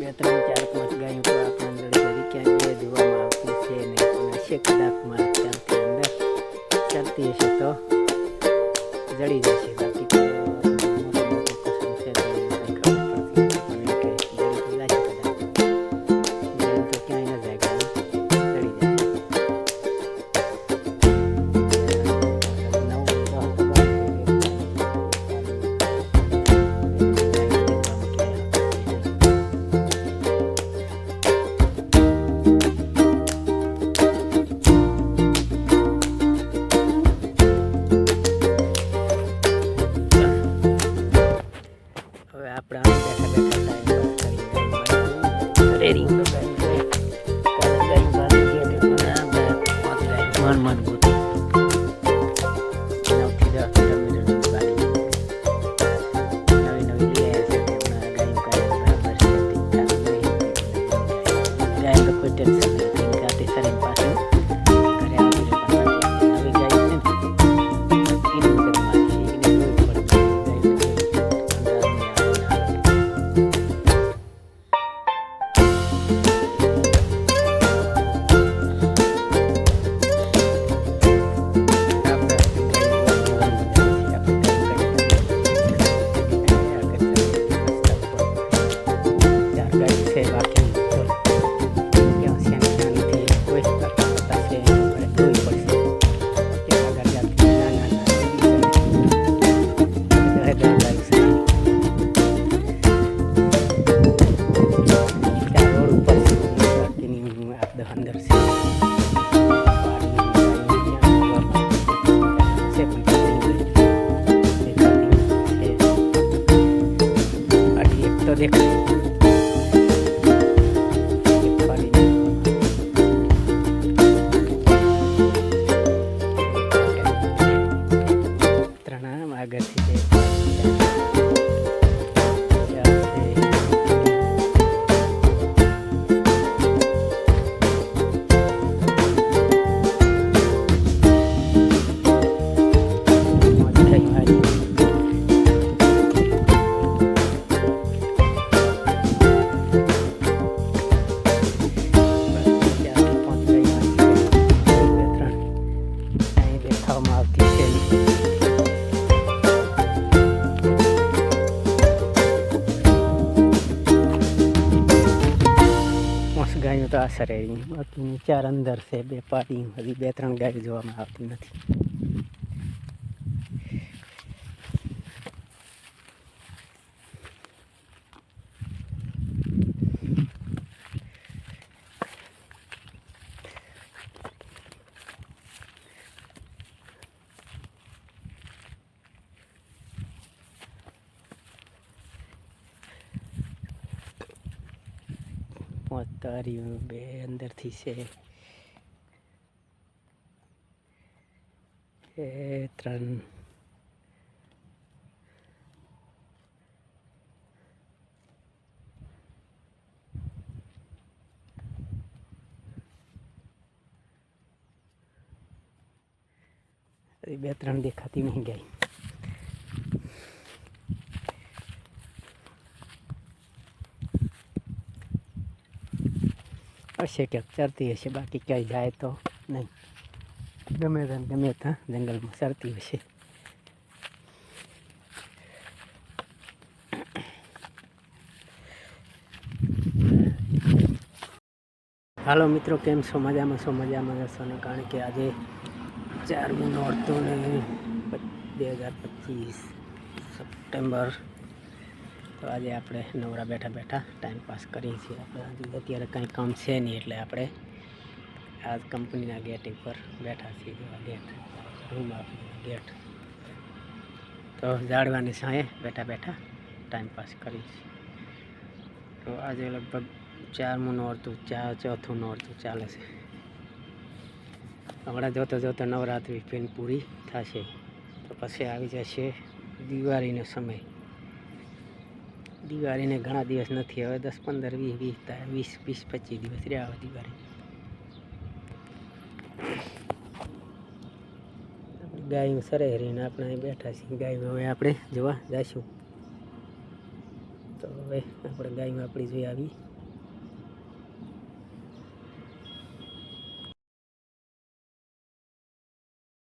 બે ત્રણ ચાર પાંચ ગાયો તો આપણે અંદર ઘરી ક્યાંય જોવામાં આવતી છે નહીં, પણ હશે કદાચ મારા ખ્યાલથી અંદર ચાલતી હશે તો જડી જશે. બાકી તો મોટું મોટું કશું છે તો કંઈ ખબર પડતી પણ કે જડી તો જશે કદાચ. જડી તો ક્યાંય ન જાય, ગાયું જડી જશે. ગાયો તો આશરે બાકી ચાર અંદર છે, બે પાડી હજી બે ત્રણ ગાયો જોવામાં આવતી નથી. તારી બે અંદરથી છે, એ ત્રણ બે ત્રણ દેખાતી નહીં ગઈ. હશે ક્યાંક ચરતી હશે, બાકી ક્યાંય જાય તો નહીં. ગમે ત્યાં જંગલમાં ચરતી હશે. હાલો મિત્રો, કેમ છો? મજામાં છો? મજામાં જશો ને, કારણ કે આજે 4 નોરતું ને 2025 સપ્ટેમ્બર. તો આજે આપણે નવરા બેઠા બેઠા ટાઈમ પાસ કરીએ છીએ. આપણે અત્યારે કંઈ કામ છે નહીં એટલે આપણે આ કંપનીના ગેટ ઉપર બેઠા છીએ. ગેટ રૂમ આપણો ગેટ, તો ઝાડવાની સાંયે બેઠા બેઠા ટાઈમ પાસ કરીએ છીએ. તો આજે લગભગ 4મું નોરતું, ચોથું નોરતું ચાલે છે. હમણાં જોતો જોતો નવરાત્રિ ફિલ્મ પૂરી થશે તો પછી આવી જશે દિવાળીનો સમય. દિવાળીને ઘણા દિવસ નથી, હવે 10, 15, 20, 25 દિવસ રહ્યા હવે દિવાળી. ગાયું સરે હરીને આપણે અહીં બેઠા છીએ. ગાયું હવે આપણે જોવા જઈશું. તો હવે આપણે ગાયું આપણી જોઈ આવી.